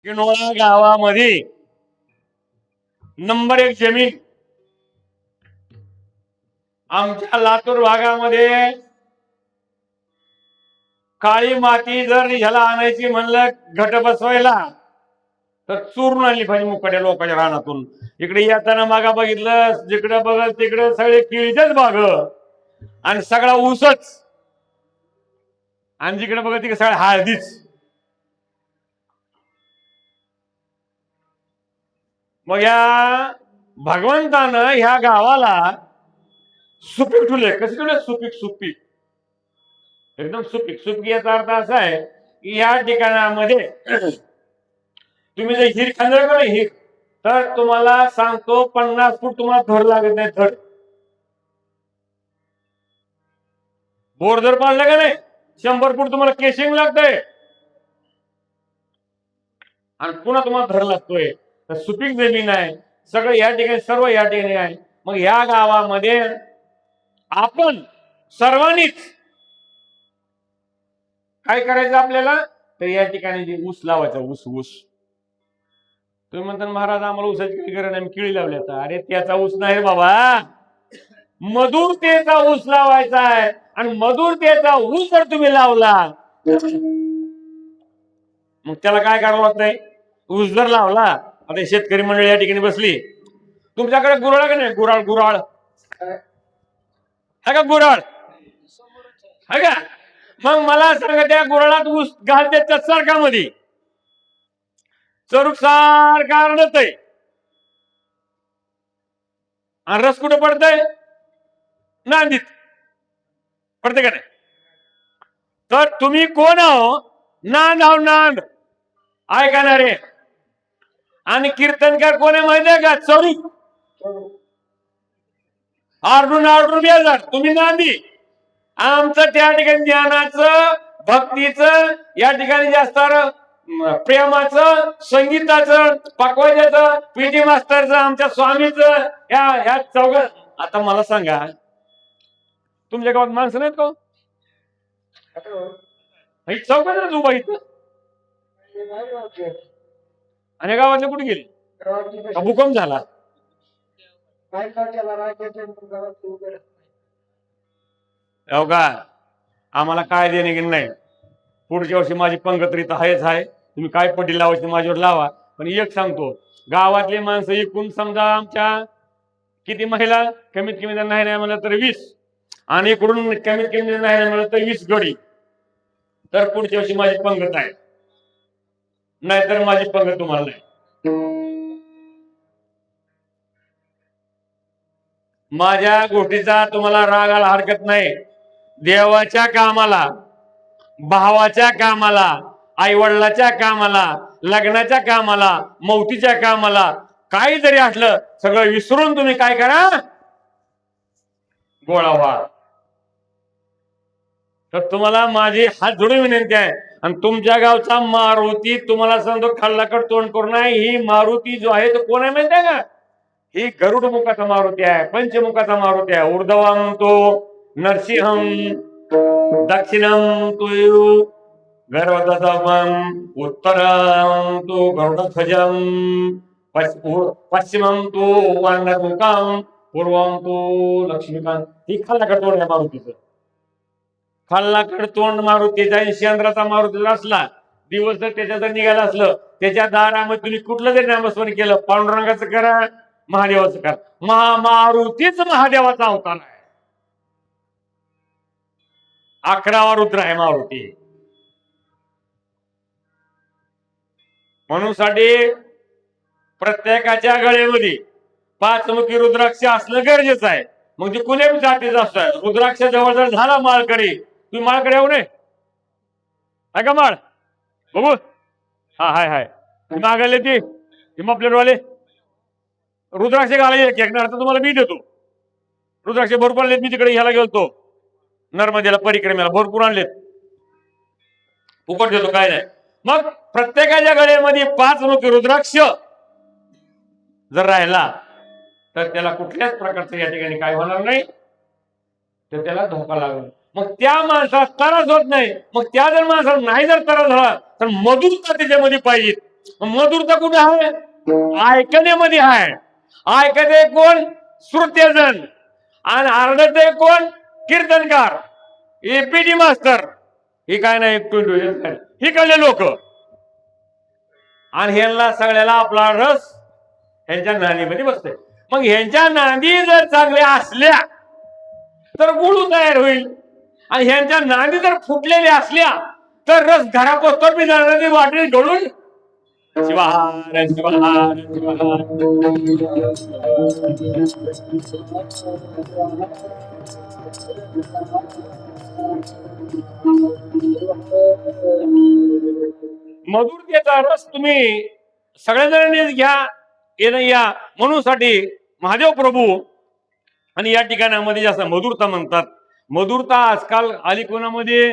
किनोळा गावामध्ये नंबर 1 जमीन आमच्या लातूर भागामध्ये काळी माती जर ह्याला आणायची म्हणलं घट बसवायला तर चूर्ण आणली पाहिजे मुकाट्या लोकांच्या रानातून. इकडे येताना मागा बघितलं जिकडे बघल तिकडे सगळे केळीचेच बाग आणि सगळा ऊसच आणि जिकडे बघल तिकडे सगळ्या हळदीच. मग या भगवंतानं ह्या गावाला सुपीक ठेवले. कसे ठेवले? सुपीक सुपीक एकदम सुपीक. सुपीक याचा अर्थ असा आहे की या ठिकाणामध्ये तुम्ही जर हिर खांदळ का हिर तर तुम्हाला सांगतो 50 फूट तुम्हाला धड लागत नाही. धड बोर जर पाडलं का नाही 100 फूट तुम्हाला केशिंग लागतंय आणि पुन्हा तुम्हाला धड लागतोय. तर सुपीक जमीन आहे सगळं या ठिकाणी, सर्व या ठिकाणी आहे. मग या गावामध्ये आपण सर्वांनीच काय करायचं आपल्याला तर या ठिकाणी जे ऊस लावायचा. ऊस ऊस तुम्ही म्हणता महाराज आम्हाला ऊसाची काही गरज नाही, केळी लावली. आता अरे त्याचा ऊस नाही बाबा, मधुरतेचा ऊस लावायचा आहे. आणि मधुरतेचा ऊस जर तुम्ही लावला मग त्याला काय करावं लागतंय? ऊस जर लावला, आता शेतकरी मंडळी या ठिकाणी बसली, तुमच्याकडे गुराळ का नाही? गुराळ गुराळ है का? गुराळ है का? मग मला सांगा त्या गुराळात ऊस घालते त्या सरकामध्ये चरूक सारखा रडत आहे आणि रस कुठे पडतय? नांदीत पडते का नाही? तर तुम्ही कोण आहो? नांद आहो, नांद ऐकणारे. आणि कीर्तनकार कोण आहे माहिती आहे का? चरूक. आरडून आरडून बेजार तुम्ही नांदी. आमचं त्या ठिकाणी ज्ञानाचं, भक्तीचं, या ठिकाणी जास्त प्रेमाचं, संगीताचं, पकवाजाचं, पीटी मास्तरचं, आमच्या स्वामीचं, ह्या चौघ. आता मला सांगा तुमच्या गावात माणसं नाहीत का? चौघ उभा इथं आणि गावातले कुठे गेले? भूकंप झाला. हो का? आम्हाला काय देणे की नाही. पुढच्या वर्षी माझी पंगत तर आहेच आहे. तुम्ही काय पट्टी लावायची माझ्यावर लावा. पण एक सांगतो, गावातले माणसं एकूण समजा आमच्या किती महिला कमीत कमी नाही नाही म्हणलं तर 20 आणि इकडून कमीत कमी नाही म्हणलं तर 20 गडी. तर पुढच्या वर्षी माझी पंगत आहे, नाहीतर माझी पंगत तुम्हाला नाही. माझ्या गोष्टीचा तुम्हाला राग आला हरकत नाही. देवाच्या कामाला, भावाच्या कामाला, आई वडिलाच्या कामाला, लग्नाच्या कामाला, मौतीच्या कामाला काही जरी असलं सगळं विसरून तुम्ही काय करा? गोळा व्हा. तर तुम्हाला माझी हात जोडून विनंती आहे. आणि तुमच्या गावचा मारुती तुम्हाला सांगतो खाल्लाकड तोंड करू नये. ही मारुती जो आहे तो कोण आहे माहिती आहे का? ही गरुड मुखाचा मारुती आहे, पंचमुखाचा मारुती आहे. ऊर्ध्वं तो नरसिंहं, दक्षिणं तु गर्वदशमं, उत्तरं तु गरुडध्वजं, पश्चिमं तु वानरमुखं, पूर्वं तु लक्ष्मीकांत. ही खाल्लाकड तोंड आहे मारुतीचं. खाल्लाकड तोंड मारुतीचा आणि चंद्राचा मारुती असला दिवस जर त्याच्या जर निघाला असलं त्याच्या दारामध्ये तुम्ही कुठलं जरी नामस्मरण केलं, पांडुरंगाचं करा, महादेवाचं करा, मारुतीच महादेवाचा अवतार आहे. 11वा रुद्र आहे मारुती. म्हणून साठी प्रत्येकाच्या गळ्यामध्ये 5 मुखी रुद्राक्ष असणं गरजेचं आहे. मग ते कुणी जातीचं असतं. रुद्राक्ष जवळ जर झाला माळकरी, तुम्ही माळकडे येऊ नये. आहे का माळ बघू? हा हाय हाय मागायला ती आपल्यावाले रुद्राक्ष घालायचे एक अर्थ तुम्हाला मी देतो. रुद्राक्ष भरपूर आणलेत. मी तिकडे ह्याला गेलतो नर्मदेला परिक्रमेला, भरपूर आणलेत. फुकट देतो काय नाही. मग प्रत्येकाच्या गळ्यामध्ये 5 मुखी रुद्राक्ष जर राहिला तर त्याला कुठल्याच प्रकारचं या ठिकाणी काय होणार नाही, तर त्याला धोका लागेल. मग त्या माणसाला त्रास होत नाही. मग त्या जर माणसाला नाही जर त्रास झाला तर मधुरता त्याच्यामध्ये पाहिजे. मधुरता कुठे आहे? ऐकण्यामध्ये आहे. ऐकते कोण? श्रुत्यजन. आणि आरडते कोण? कीर्तनकार, एपीडी मास्तर. ही काय नाही ही कळले लोक. आणि ह्यांना सगळ्याला आपला रस ह्यांच्या नांदीमध्ये बसते. मग ह्यांच्या नांदी जर चांगल्या असल्या तर गुळू तयार होईल. आणि ह्यांच्या नांदी जर फुटलेल्या असल्या तर रस घरापोस्तर बी जाणार वाटेल घडून. शिवाहार शिवाहार शिवाहार. मधुरतेचा रस तुम्ही सगळ्या जणांनीच घ्या, या म्हणूनसाठी महादेव प्रभू आणि या ठिकाणामध्ये जास्त मधुरता म्हणतात. मधुरता आजकाल आली कोणामध्ये?